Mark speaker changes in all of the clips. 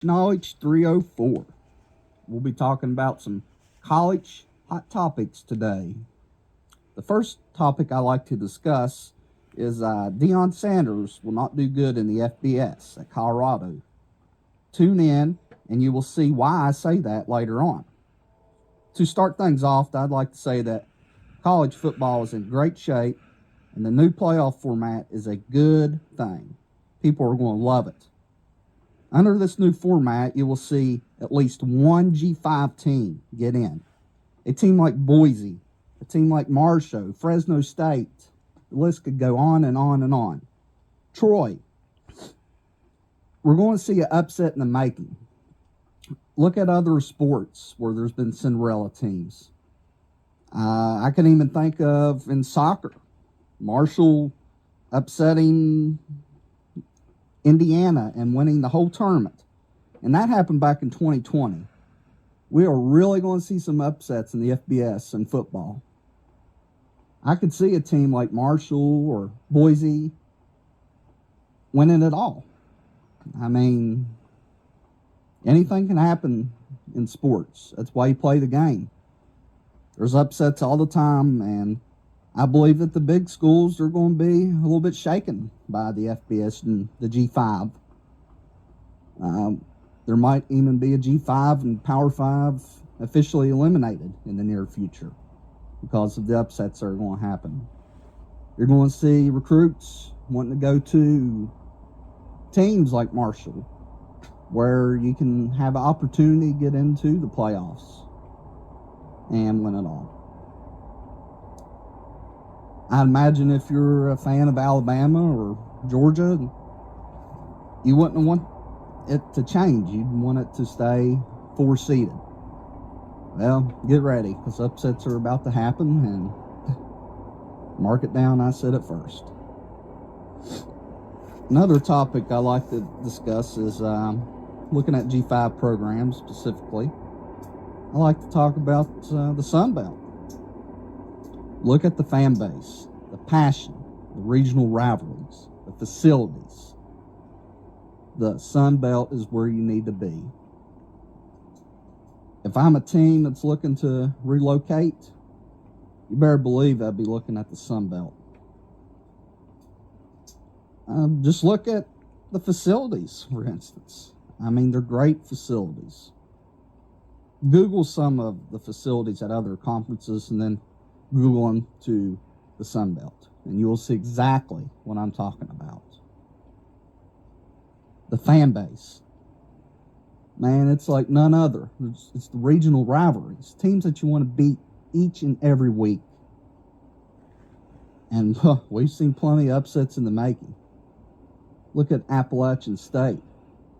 Speaker 1: Knowledge 304. We'll be talking about some college hot topics today. The first topic I like to discuss is Deion Sanders will not do good in the FBS at Colorado. Tune in and you will see why I say that later on. To start things off, I'd like to say that college football is in great shape and the new playoff format is a good thing. People are going to love it. Under this new format, you will see at least one G5 team get in. A team like Boise, a team like Marshall, Fresno State. The list could go on and on and on. Troy. We're going to see an upset in the making. Look at other sports where there's been Cinderella teams. I can even think of in soccer, Marshall upsetting Indiana and winning the whole tournament. And that happened back in 2020. We are really going to see some upsets in the FBS and football. I could see a team like Marshall or Boise winning it all. I mean, anything can happen in sports. That's why you play the game. There's upsets all the time, and I believe that the big schools are going to be a little bit shaken by the FBS and the G5. There might even be a G5 and Power 5 officially eliminated in the near future because of the upsets that are going to happen. You're going to see recruits wanting to go to teams like Marshall, where you can have an opportunity to get into the playoffs and win it all. I imagine if you're a fan of Alabama or Georgia, you wouldn't want it to change. You'd want it to stay four-seeded. Well, get ready, because upsets are about to happen, and mark it down, I said it first. Another topic I like to discuss is looking at G5 programs specifically. I like to talk about the Sunbelt. Look at the fan base, the passion, the regional rivalries, the facilities. The Sunbelt is where you need to be. If I'm a team that's looking to relocate, you better believe I'd be looking at the Sunbelt. Just look at the facilities, for instance. I mean, they're great facilities. Google some of the facilities at other conferences and then Google them to the Sunbelt, and you will see exactly what I'm talking about. The fan base. Man, it's like none other. It's the regional rivalries. Teams that you want to beat each and every week. And we've seen plenty of upsets in the making. Look at Appalachian State.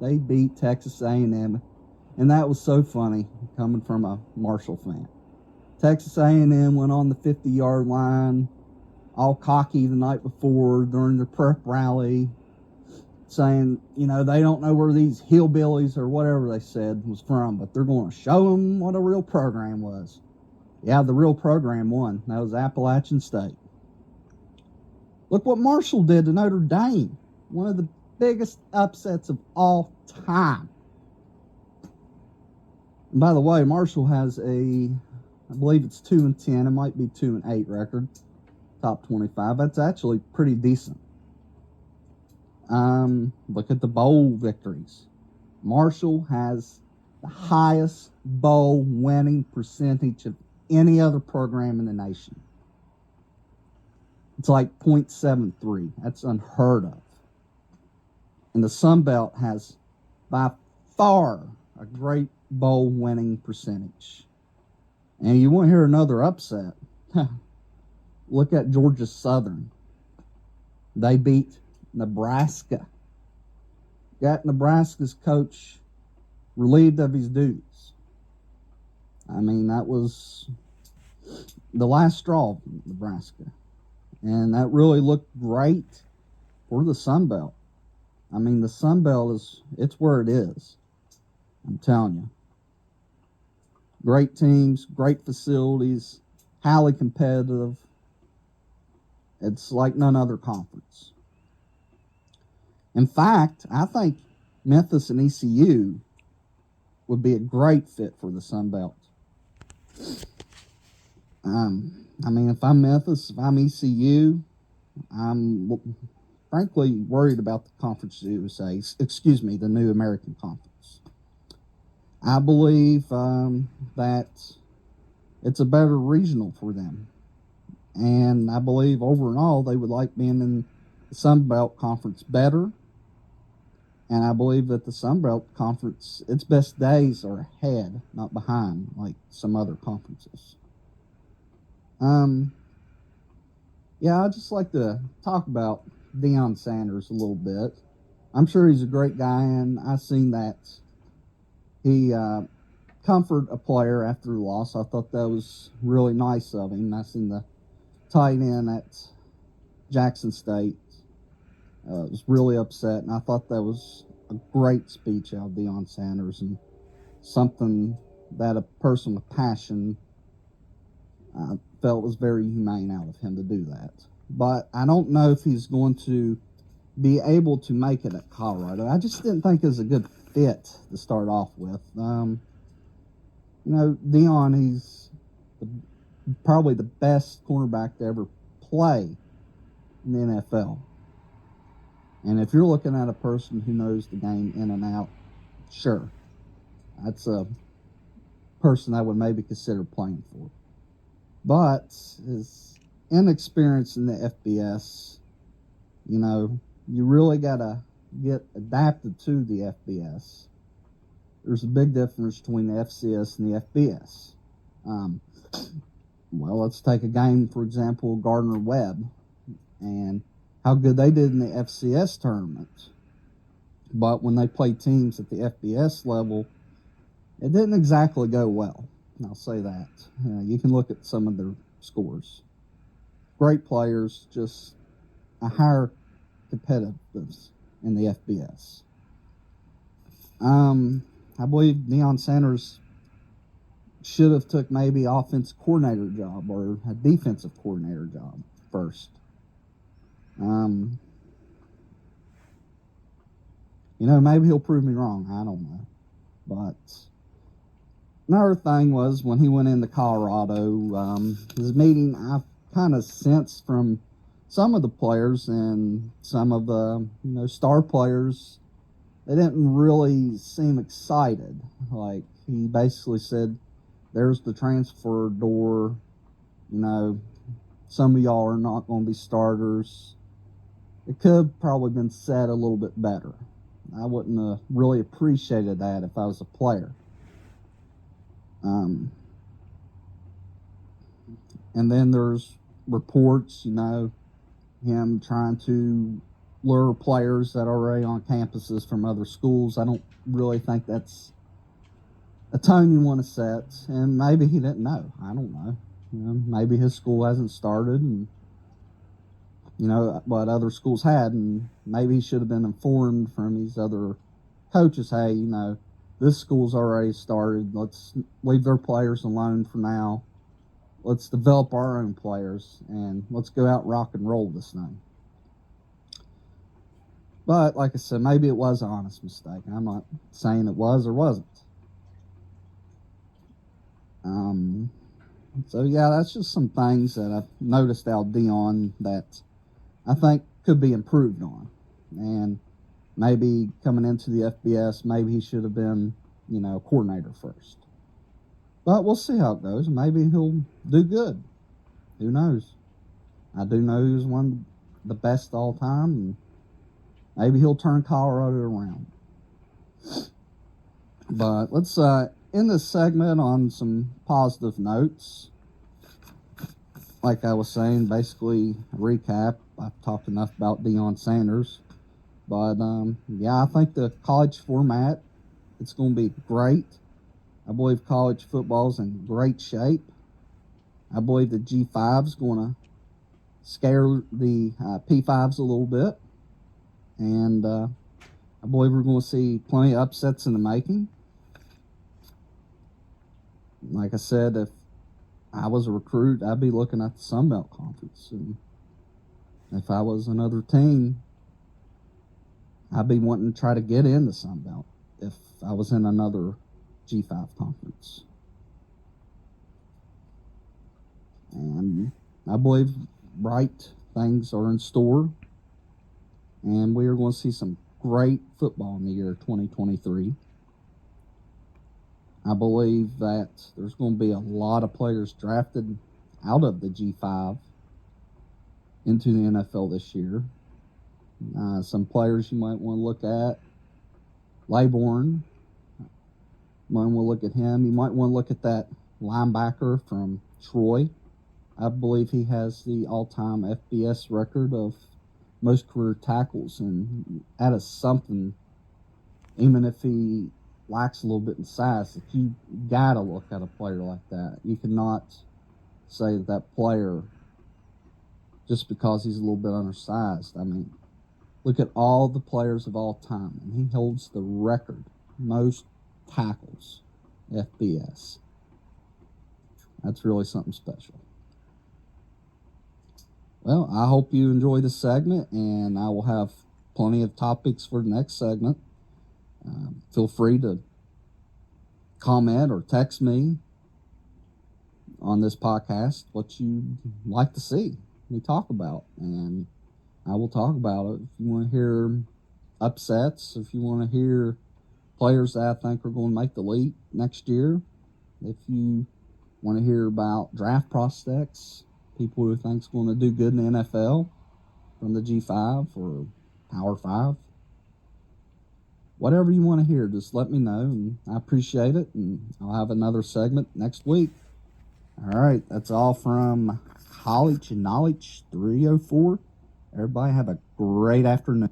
Speaker 1: They beat Texas A&M, and that was so funny coming from a Marshall fan. Texas A&M went on the 50-yard line, all cocky the night before during their prep rally, saying, they don't know where these hillbillies or whatever they said was from, but they're going to show them what a real program was. Yeah, the real program won. That was Appalachian State. Look what Marshall did to Notre Dame. One of the biggest upsets of all time. And by the way, Marshall has I believe it's 2-10. It might be 2-8 record. Top 25. That's actually pretty decent. Look at the bowl victories. Marshall has the highest bowl winning percentage of any other program in the nation. It's like 0.73. That's unheard of. And the Sunbelt has by far a great bowl winning percentage. And you want to hear another upset? Look at Georgia Southern. They beat Nebraska. Got Nebraska's coach relieved of his duties. I mean, that was the last straw for Nebraska. And that really looked great for the Sunbelt. I mean, the Sunbelt it's where it is. I'm telling you. Great teams, great facilities, highly competitive. It's like none other conference. In fact, I think Memphis and ECU would be a great fit for the Sunbelt. I mean, if I'm Memphis, if I'm ECU, I'm frankly worried about the Conference USA. Excuse me, the New American Conference. I believe that it's a better regional for them. And I believe overall they would like being in the Sunbelt Conference better. And I believe that the Sunbelt Conference, its best days are ahead, not behind, like some other conferences. Yeah, I'd just like to talk about Deion Sanders a little bit. I'm sure he's a great guy, and I've seen that he comforted a player after the loss. I thought that was really nice of him. I seen the tight end at Jackson State was really upset, and I thought that was a great speech out of Deion Sanders and something that a person with passion felt was very humane out of him to do that. But I don't know if he's going to be able to make it at Colorado. I just didn't think it was a good fit to start off with. Deion, he's probably the best cornerback to ever play in the NFL. And if you're looking at a person who knows the game in and out, sure, that's a person I would maybe consider playing for. But his inexperience in the FBS, you really got to get adapted to the FBS. There's a big difference between the FCS and the FBS. Well, let's take a game, for example, Gardner-Webb, and how good they did in the FCS tournament. But when they played teams at the FBS level, it didn't exactly go well. I'll say that. You can look at some of their scores. Great players, just a higher competitiveness in the FBS. I believe Deion Sanders should have took maybe offensive coordinator job or a defensive coordinator job first. Maybe he'll prove me wrong. I don't know. But another thing was when he went into Colorado, his meeting, I kind of sensed from some of the players and some of the star players, they didn't really seem excited. Like, he basically said, there's the transfer door, some of y'all are not going to be starters. It could have probably been said a little bit better. I wouldn't have really appreciated that if I was a player. And then there's reports, him trying to lure players that are already on campuses from other schools. I don't really think that's a tone you want to set. And maybe he didn't know. I don't know. Maybe his school hasn't started, and what other schools had, and maybe he should have been informed from these other coaches. Hey, this school's already started. Let's leave their players alone for now. Let's develop our own players, and let's go out rock and roll this thing. But like I said, maybe it was an honest mistake. I'm not saying it was or wasn't. So yeah, that's just some things that I've noticed out Deion that I think could be improved on. And maybe coming into the FBS, maybe he should have been, coordinator first. But we'll see how it goes. Maybe he'll do good. Who knows? I do know he was one of the best of all time, and maybe he'll turn Colorado around. But let's end this segment on some positive notes. Like I was saying, basically a recap. I've talked enough about Deion Sanders. But, I think the college format, it's going to be great. I believe college football's in great shape. I believe the G5's going to scare the P5s a little bit. And I believe we're going to see plenty of upsets in the making. Like I said, if I was a recruit, I'd be looking at the Sunbelt Conference. And if I was another team, I'd be wanting to try to get in the Sunbelt if I was in another G5 conference. And I believe bright things are in store, and we are going to see some great football in the year 2023. I believe that there's going to be a lot of players drafted out of the G5 into the NFL this year. Some players you might want to look at. Laybourne, you might want to look at him. You might want to look at that linebacker from Troy. I believe he has the all-time FBS record of most career tackles, and that is something, even if he lacks a little bit in size, that you got to look at a player like that. You cannot say that player, just because he's a little bit undersized. I mean, look at all the players of all time, and he holds the record, most tackles, FBS. That's really something special. Well, I hope you enjoy this segment, and I will have plenty of topics for the next segment. Feel free to comment or text me on this podcast what you'd like to see me talk about, and I will talk about it. If you want to hear upsets, if you want to hear players that I think are going to make the league next year, if you want to hear about draft prospects, people who think going to do good in the NFL from the G5 or Power 5, whatever you want to hear, just let me know, and I appreciate it, and I'll have another segment next week. All right, that's all from College and Knowledge 304. Everybody have a great afternoon.